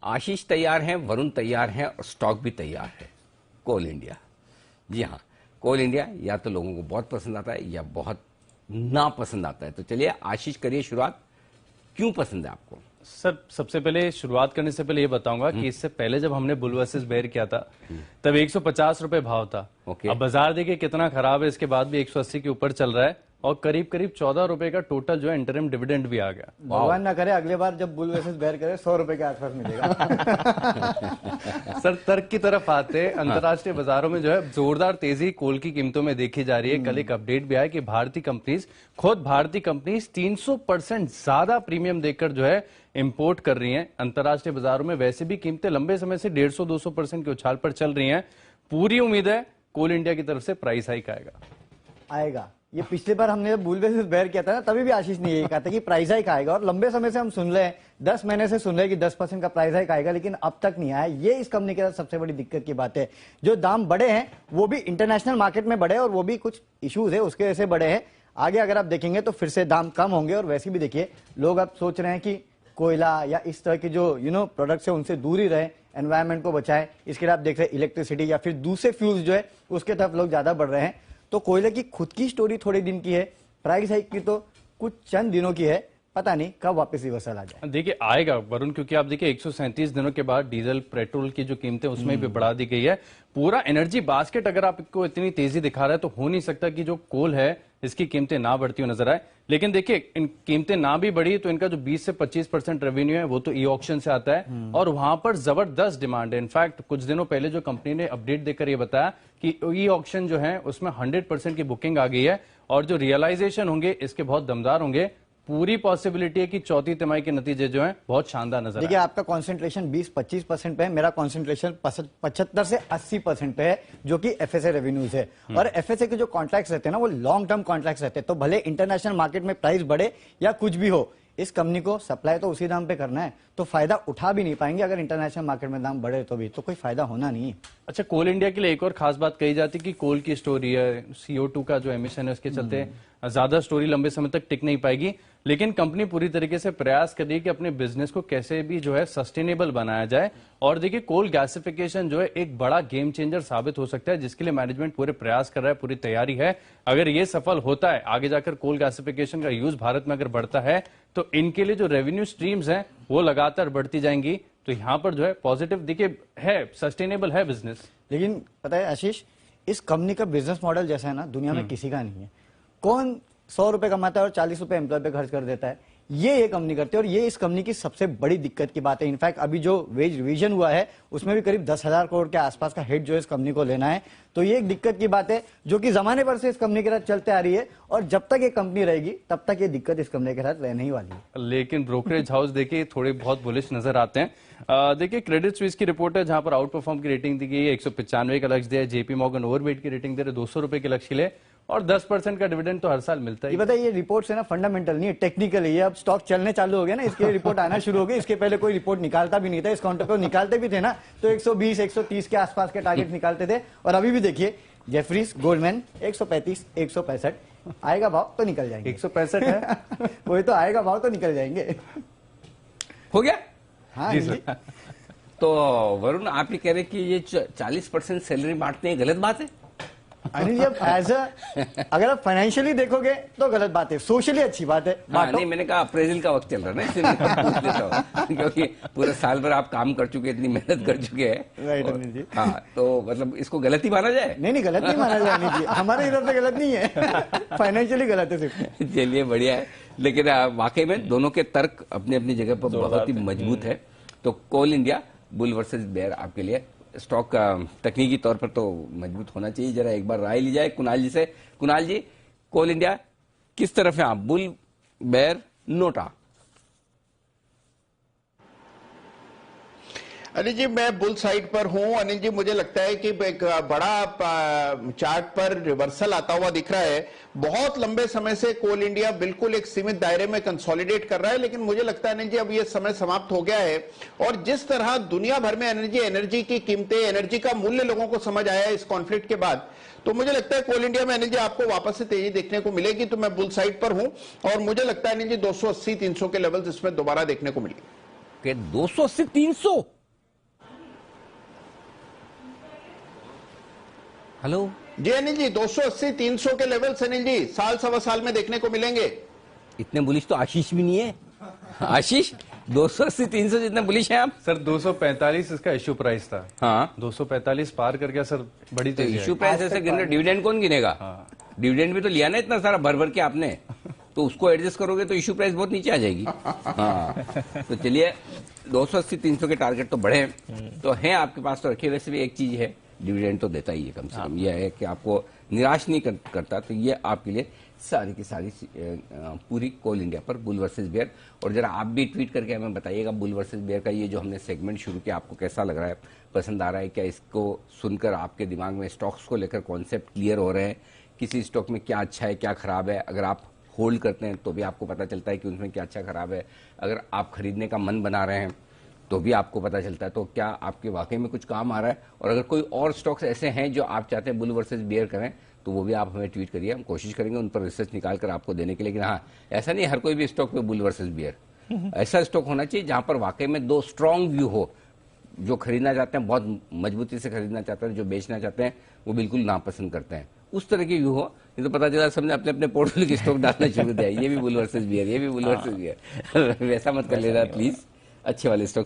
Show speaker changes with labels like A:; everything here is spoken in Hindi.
A: आशीष तैयार हैं, वरुण तैयार हैं और स्टॉक भी तैयार है। कोल इंडिया, जी हाँ, कोल इंडिया या तो लोगों को बहुत पसंद आता है या बहुत ना पसंद आता है। तो चलिए आशीष करिए शुरुआत, क्यों पसंद है आपको?
B: सर सबसे पहले शुरुआत करने से पहले ये बताऊंगा कि इससे पहले जब हमने बुल वर्सेस बेयर किया था तब 150 रुपए भाव था। अब बाजार देखिए कितना खराब है, इसके बाद भी 180 के ऊपर चल रहा है और करीब करीब 14 रुपए का टोटल जो है इंटरिम डिविडेंड भी आ गया।
C: भगवान ना करे अगले बार जब बुल वर्सेस बेयर करे 100 रुपए के आसपास मिलेगा।
B: सर तर्क की तरफ आते, अंतर्राष्ट्रीय बाजारों में जो है जोरदार तेजी कोल की कीमतों में देखी जा रही है। कल एक अपडेट भी आया कि भारतीय कंपनीज 300% ज्यादा प्रीमियम देकर जो है इंपोर्ट कर रही हैं। अंतर्राष्ट्रीय बाजारों में वैसे भी कीमतें लंबे समय से 150-200% के उछाल पर चल रही हैं। पूरी उम्मीद है कोल इंडिया की तरफ से प्राइस हाइक
C: आएगा। ये पिछली बार हमने बुल वर्सेस बेयर किया था ना, तभी भी आशीष ने यही कहा था कि प्राइस हाइक आएगा और लंबे समय से हम सुन रहे हैं, 10 महीने से सुन रहे हैं कि 10% का प्राइस हाइक आएगा, लेकिन अब तक नहीं आया। ये इस कंपनी के साथ सबसे बड़ी दिक्कत की बात है। जो दाम बढ़े हैं वो भी इंटरनेशनल मार्केट में बढ़े और वो भी कुछ इश्यूज है उसके वजह से बढ़े हैं। आगे अगर आप देखेंगे तो फिर से दाम कम होंगे। और वैसे भी देखिए लोग अब सोच रहे हैं कि कोयला या इस तरह के जो प्रोडक्ट्स है उनसे दूर ही रहे, एनवायरमेंट को बचाएं। इसके लिए आप देख रहे हैं इलेक्ट्रिसिटी या फिर दूसरे फ्यूल्स जो है उसके तरफ लोग ज्यादा बढ़ रहे हैं। तो कोयले की खुद की स्टोरी थोड़े दिन की है, प्राइस हाइक की तो कुछ चंद दिनों की है, पता नहीं कब वापस रिवर्सल आ जाए।
B: देखिए आएगा वरुण, क्योंकि आप देखिए 137 दिनों के बाद डीजल पेट्रोल की जो कीमतें उसमें भी बढ़ा दी गई है। पूरा एनर्जी बास्केट अगर आपको इतनी तेजी दिखा रहा है तो हो नहीं सकता कि जो कोल है इसकी कीमतें ना बढ़ती हुई नजर आए। लेकिन देखिए इन कीमतें ना भी बढ़ी तो इनका जो 20 से 25% रेवेन्यू है वो तो ई ऑक्शन से आता है और वहां पर जबरदस्त डिमांड है। इनफैक्ट कुछ दिनों पहले जो कंपनी ने अपडेट देकर ये बताया कि ई ऑक्शन जो है उसमें 100% की बुकिंग आ गई है और जो रियलाइजेशन होंगे इसके बहुत दमदार होंगे। पूरी पॉसिबिलिटी है कि चौथी तिमाही के नतीजे जो हैं बहुत शानदार नजर
C: देखिए आपका कंसंट्रेशन 20-25% पे है, मेरा कंसंट्रेशन 75 से 80% पे है, जो कि एफएसए रेवेन्यूज है। और एफएसए के जो कॉन्ट्रैक्ट्स रहते हैं ना वो लॉन्ग टर्म कॉन्ट्रैक्ट्स रहते हैं। तो भले इंटरनेशनल मार्केट में प्राइस बढ़े या कुछ भी हो, इस कंपनी को सप्लाई तो उसी दाम पे करना है, तो फायदा उठा भी नहीं पाएंगे। अगर इंटरनेशनल मार्केट में दाम बढ़े तो भी तो कोई फायदा होना नहीं है।
B: अच्छा, कोल इंडिया के लिए एक और खास बात कही जाती है कि कोल की स्टोरी है, CO2 का जो एमिशन है उसके चलते ज्यादा स्टोरी लंबे समय तक टिक नहीं पाएगी। लेकिन कंपनी पूरी तरीके से प्रयास कर रही है कि अपने बिजनेस को कैसे भी जो है सस्टेनेबल बनाया जाए। और देखिए कोल गैसिफिकेशन जो है एक बड़ा गेम चेंजर साबित हो सकता है, जिसके लिए मैनेजमेंट पूरे प्रयास कर रहा है, पूरी तैयारी है। अगर ये सफल होता है, आगे जाकर कोल गैसिफिकेशन का यूज भारत में अगर बढ़ता है तो इनके लिए जो रेवेन्यू स्ट्रीम्स हैं वो लगातार बढ़ती जाएंगी। तो यहाँ पर जो है पॉजिटिव देखिए है, सस्टेनेबल है बिजनेस।
C: लेकिन पता है आशीष, इस कंपनी का बिजनेस मॉडल जैसा है ना दुनिया में किसी का नहीं है। कौन 100 रुपए कमाता है और 40 रुपए एम्प्लॉय पे खर्च कर देता है, ये कंपनी करती है। और ये इस कंपनी की सबसे बड़ी दिक्कत की बात है। इनफैक्ट अभी जो वेज रिवीजन हुआ है उसमें भी करीब 10,000 करोड़ के आसपास का हिट जो है इस कंपनी को लेना है। तो ये एक दिक्कत की बात है जो कि जमाने भर से इस कंपनी के साथ चलते आ रही है और जब तक ये कंपनी रहेगी तब तक ये दिक्कत इस कंपनी के साथ रहने ही वाली है।
B: लेकिन ब्रोकरेज हाउस देखिए थोड़े बहुत बुलिश नजर आते हैं। देखिए क्रेडिट स्विस की रिपोर्ट है जहां पर आउट परफॉर्म की रेटिंग दी गई है, 195 का लक्ष्य दिया है। जेपी मॉर्गन ओवरवेट की रेटिंग दे रहे 200 रुपए के लक्ष्य के लिए और 10% का डिविडेंड तो हर साल मिलता है।
C: ये बताइए, ये रिपोर्ट है ना फंडामेंटल नहीं है, टेक्निकल है। ये अब स्टॉक चलने चालू हो गया ना, इसके रिपोर्ट आना शुरू हो गई। इसके पहले कोई रिपोर्ट निकालता भी नहीं था। इस काउंटर को निकालते भी थे ना तो 120-130 के आसपास के टारगेट निकालते थे। और अभी भी देखिए जेफरीज, गोल्डमैन 135, 165 आएगा भाव तो निकल जाएंगे।
B: 165 है
C: वही तो आएगा भाव तो निकल जाएंगे।
A: हो गया।
C: हाँ
A: जी सर। तो वरुण आप ये कह रहे हैं कि ये 40% सैलरी बांटते हैं, गलत बात है?
C: अनिल जी, अगर आप फाइनेंशियली देखोगे तो गलत बात है, सोशली अच्छी बात है।
A: हाँ, नहीं मैंने कहा अप्रेजल का वक्त चल रहा है ना, इसलिए मैं पूछ लेता हूँ क्योंकि पूरे साल भर आप काम कर चुके हैं, इतनी मेहनत कर चुके हैं।
C: राइट अनिल जी।
A: हाँ, तो मतलब इसको गलत ही माना जाए?
C: नहीं, गलत नहीं माना जाए अनिल जी, हमारे इधर से गलत नहीं है, फाइनेंशियली गलत है सिर्फ।
A: चलिए बढ़िया है। लेकिन वाकई में दोनों के तर्क अपनी अपनी जगह पर बहुत ही मजबूत है। तो कोल इंडिया बुल वर्सेस बेयर आपके लिए स्टॉक तकनीकी तौर पर तो मजबूत होना चाहिए। जरा एक बार राय ली जाए कुणाल जी से। कुणाल जी, कोल इंडिया किस तरफ है आप, bull, bear, NOTA?
D: Anil ji मैं बुल साइड पर हूं। अनिल जी मुझे लगता है कि एक बड़ा चार्ट पर रिवर्सल आता हुआ दिख रहा है। बहुत लंबे समय से कोल इंडिया बिल्कुल एक सीमित दायरे में कंसोलिडेट कर रहा है, लेकिन मुझे लगता है अनिल जी अब ये समय समाप्त हो गया है। और जिस तरह दुनिया भर में एनर्जी की कीमतें, एनर्जी का मूल्य लोगों को समझ आया है इस कॉन्फ्लिक्ट के बाद, तो मुझे लगता है कोल इंडिया में अनिल जी आपको वापस से तेजी देखने को मिलेगी। तो मैं बुल साइड पर हूं और मुझे लगता है अनिल जी 280-300 के लेवल्स इसमें दोबारा देखने को मिलेंगे।
A: 280-300 हेलो
D: जी अनिल जी, 280-300 के लेवल्स अनिल जी साल सवा साल में देखने को मिलेंगे।
A: इतने बुलिश तो आशीष भी नहीं है। आशीष 280-300 जितने बुलिश हैं आप?
B: सर 245 इसका इश्यू प्राइस था।
A: हाँ
B: 245 पार कर गया सर, बड़ी
A: तो
B: तेजी
A: इश्यू
B: आई।
A: प्राइस ऐसे गिर, डिविडेंड कौन गिनेगा? डिविडेंड भी तो लिया ना इतना सारा भर भर के आपने, तो उसको एडजस्ट करोगे तो इश्यू प्राइस बहुत नीचे आ जाएगी। हाँ तो चलिए 280-300 के टारगेट तो बढ़े तो हैं आपके पास तो रखिए। वैसे भी एक चीज है, डिविडेंड तो देता ही है कम से कम, यह है कि आपको निराश नहीं करता। तो ये आपके लिए सारी की सारी पूरी कोल इंडिया पर बुल वर्सेस बेयर। और जरा आप भी ट्वीट करके हमें बताइएगा बुल वर्सेस बेयर का ये जो हमने सेगमेंट शुरू किया आपको कैसा लग रहा है, पसंद आ रहा है क्या? इसको सुनकर आपके दिमाग में स्टॉक्स को लेकर कॉन्सेप्ट क्लियर हो रहे हैं, किसी स्टॉक में क्या अच्छा है क्या खराब है? अगर आप होल्ड करते हैं तो भी आपको पता चलता है कि उसमें क्या अच्छा खराब है। अगर आप खरीदने का मन बना रहे हैं तो भी आपको पता चलता है तो क्या आपके वाकई में कुछ काम आ रहा है। और अगर कोई और स्टॉक्स ऐसे हैं जो आप चाहते हैं बुल वर्सेस बेयर करें तो वो भी आप हमें ट्वीट करिए, हम कोशिश करेंगे उन पर रिसर्च निकाल कर आपको देने के लिए। लेकिन हाँ, ऐसा नहीं हर कोई भी स्टॉक पे बुल वर्सेस बेयर, ऐसा स्टॉक होना चाहिए जहां पर वाकई में दो स्ट्रांग व्यू हो। जो खरीदना चाहते हैं बहुत मजबूती से खरीदना चाहते हैं, जो बेचना चाहते हैं वो बिल्कुल नापसंद करते हैं, उस तरह की व्यू हो। नहीं तो पता चला सबने अपने अपने पोर्टफोलियो की स्टॉक डालना शुरू किया, ये भी बुल वर्सेस बेयर, ये भी बुल वर्सेस बेयर। वैसा मत कर लेना प्लीज, अच्छे वाले स्टॉक्स